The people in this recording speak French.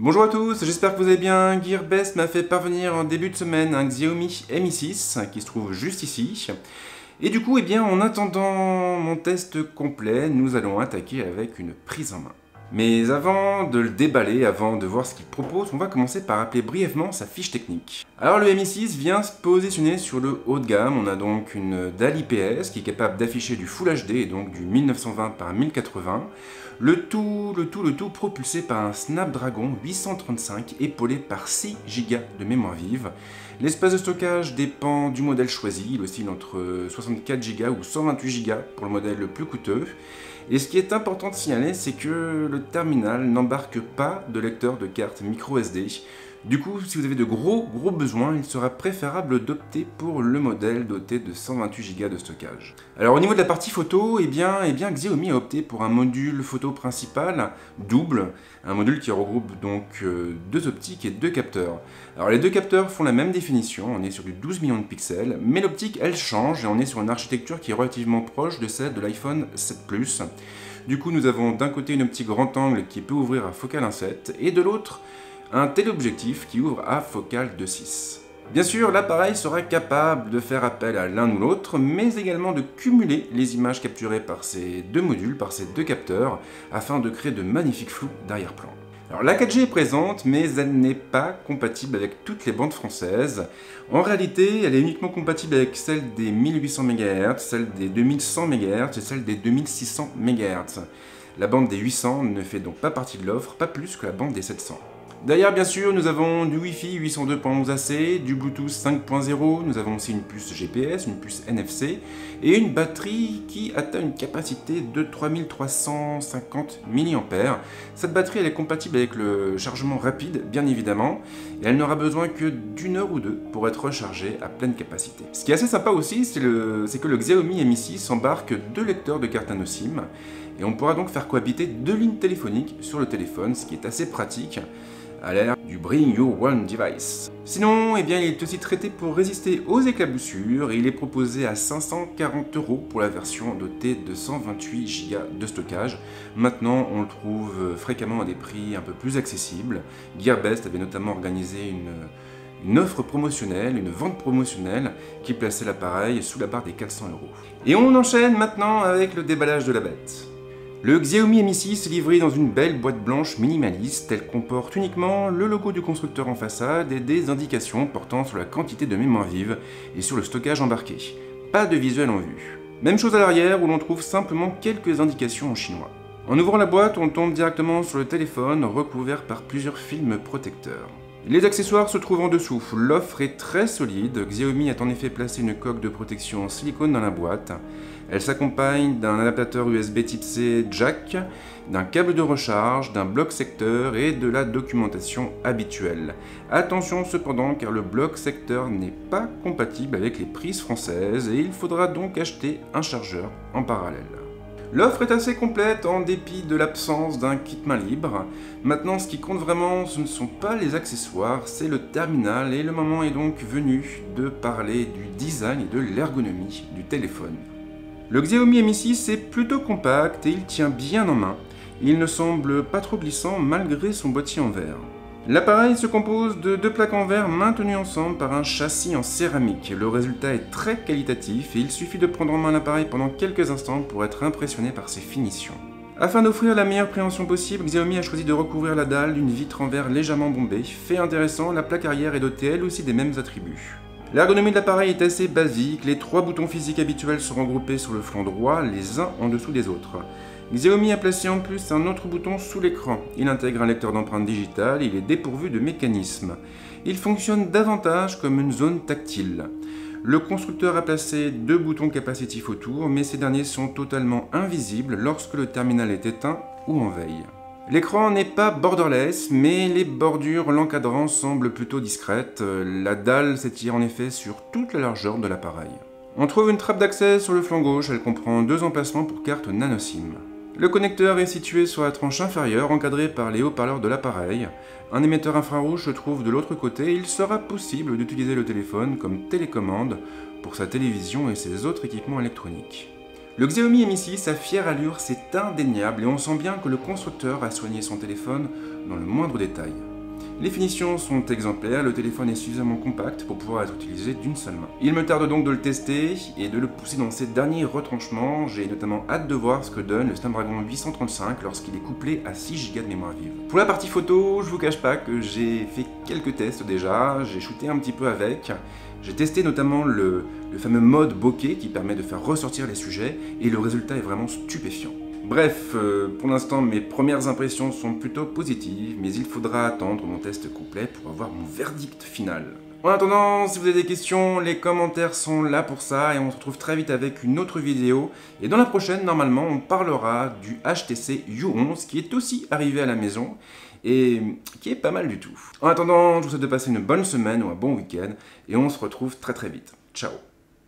Bonjour à tous, j'espère que vous allez bien. Gearbest m'a fait parvenir en début de semaine un Xiaomi Mi 6 qui se trouve juste ici. Et du coup, en attendant mon test complet, nous allons attaquer avec une prise en main. Mais avant de le déballer, avant de voir ce qu'il propose, on va commencer par rappeler brièvement sa fiche technique. Alors le Mi 6 vient se positionner sur le haut de gamme. On a donc une dalle IPS qui est capable d'afficher du Full HD et donc du 1920 par 1080. Le tout propulsé par un Snapdragon 835 épaulé par 6 Go de mémoire vive. L'espace de stockage dépend du modèle choisi, il oscille entre 64 Go ou 128 Go pour le modèle le plus coûteux. Et ce qui est important de signaler, c'est que le terminal n'embarque pas de lecteur de carte micro SD. Du coup, si vous avez de gros besoins, il sera préférable d'opter pour le modèle doté de 128 Go de stockage. Alors au niveau de la partie photo, Xiaomi a opté pour un module photo principal double, un module qui regroupe donc deux optiques et deux capteurs. Alors les deux capteurs font la même définition, on est sur du 12 millions de pixels, mais l'optique elle change et on est sur une architecture qui est relativement proche de celle de l'iPhone 7 Plus. Du coup, nous avons d'un côté une optique grand angle qui peut ouvrir à focale 1.7 et de l'autre un téléobjectif qui ouvre à focale 2.6. Bien sûr, l'appareil sera capable de faire appel à l'un ou l'autre, mais également de cumuler les images capturées par ces deux modules, par ces deux capteurs, afin de créer de magnifiques flous d'arrière-plan. Alors la 4G est présente, mais elle n'est pas compatible avec toutes les bandes françaises. En réalité, elle est uniquement compatible avec celle des 1800 MHz, celle des 2100 MHz et celle des 2600 MHz. La bande des 800 ne fait donc pas partie de l'offre, pas plus que la bande des 700. Derrière, bien sûr, nous avons du Wi-Fi 802.11ac, du Bluetooth 5.0, nous avons aussi une puce GPS, une puce NFC et une batterie qui atteint une capacité de 3350 mAh. Cette batterie elle est compatible avec le chargement rapide, bien évidemment, et elle n'aura besoin que d'une heure ou deux pour être rechargée à pleine capacité. Ce qui est assez sympa aussi, c'est que le Xiaomi Mi 6 embarque deux lecteurs de carte nano SIM, et on pourra donc faire cohabiter deux lignes téléphoniques sur le téléphone, ce qui est assez pratique à l'ère du Bring Your One Device. Sinon, il est aussi traité pour résister aux éclaboussures et il est proposé à 540 € pour la version dotée de 128 Go de stockage. Maintenant, on le trouve fréquemment à des prix un peu plus accessibles. Gearbest avait notamment organisé une offre promotionnelle, une vente promotionnelle qui plaçait l'appareil sous la barre des 400 €. Et on enchaîne maintenant avec le déballage de la bête. Le Xiaomi Mi 6 est livré dans une belle boîte blanche minimaliste. Elle comporte uniquement le logo du constructeur en façade et des indications portant sur la quantité de mémoire vive et sur le stockage embarqué. Pas de visuel en vue. Même chose à l'arrière où l'on trouve simplement quelques indications en chinois. En ouvrant la boîte, on tombe directement sur le téléphone recouvert par plusieurs films protecteurs. Les accessoires se trouvent en dessous. L'offre est très solide. Xiaomi a en effet placé une coque de protection en silicone dans la boîte. Elle s'accompagne d'un adaptateur USB Type C jack, d'un câble de recharge, d'un bloc secteur et de la documentation habituelle. Attention cependant car le bloc secteur n'est pas compatible avec les prises françaises et il faudra donc acheter un chargeur en parallèle. L'offre est assez complète en dépit de l'absence d'un kit main libre. Maintenant, ce qui compte vraiment, ce ne sont pas les accessoires, c'est le terminal et le moment est donc venu de parler du design et de l'ergonomie du téléphone. Le Xiaomi Mi 6 est plutôt compact et il tient bien en main. Il ne semble pas trop glissant malgré son boîtier en verre. L'appareil se compose de deux plaques en verre maintenues ensemble par un châssis en céramique. Le résultat est très qualitatif et il suffit de prendre en main l'appareil pendant quelques instants pour être impressionné par ses finitions. Afin d'offrir la meilleure préhension possible, Xiaomi a choisi de recouvrir la dalle d'une vitre en verre légèrement bombée. Fait intéressant, la plaque arrière est dotée elle aussi des mêmes attributs. L'ergonomie de l'appareil est assez basique, les trois boutons physiques habituels sont regroupés sur le flanc droit, les uns en dessous des autres. Xiaomi a placé en plus un autre bouton sous l'écran. Il intègre un lecteur d'empreintes digitales et il est dépourvu de mécanisme. Il fonctionne davantage comme une zone tactile. Le constructeur a placé deux boutons capacitifs autour, mais ces derniers sont totalement invisibles lorsque le terminal est éteint ou en veille. L'écran n'est pas borderless, mais les bordures l'encadrant semblent plutôt discrètes. La dalle s'étire en effet sur toute la largeur de l'appareil. On trouve une trappe d'accès sur le flanc gauche, elle comprend deux emplacements pour carte nano SIM. Le connecteur est situé sur la tranche inférieure, encadré par les haut-parleurs de l'appareil. Un émetteur infrarouge se trouve de l'autre côté et il sera possible d'utiliser le téléphone comme télécommande pour sa télévision et ses autres équipements électroniques. Le Xiaomi Mi 6 à fière allure, c'est indéniable et on sent bien que le constructeur a soigné son téléphone dans le moindre détail. Les finitions sont exemplaires, le téléphone est suffisamment compact pour pouvoir être utilisé d'une seule main. Il me tarde donc de le tester et de le pousser dans ses derniers retranchements. J'ai notamment hâte de voir ce que donne le Snapdragon 835 lorsqu'il est couplé à 6 Go de mémoire vive. Pour la partie photo, je vous cache pas que j'ai fait quelques tests déjà, j'ai shooté un petit peu avec. J'ai testé notamment le fameux mode bokeh qui permet de faire ressortir les sujets et le résultat est vraiment stupéfiant. Bref, pour l'instant mes premières impressions sont plutôt positives, mais il faudra attendre mon test complet pour avoir mon verdict final. En attendant, si vous avez des questions, les commentaires sont là pour ça et on se retrouve très vite avec une autre vidéo. Et dans la prochaine, normalement, on parlera du HTC U11 qui est aussi arrivé à la maison et qui est pas mal du tout. En attendant, je vous souhaite de passer une bonne semaine ou un bon week-end et on se retrouve très très vite. Ciao!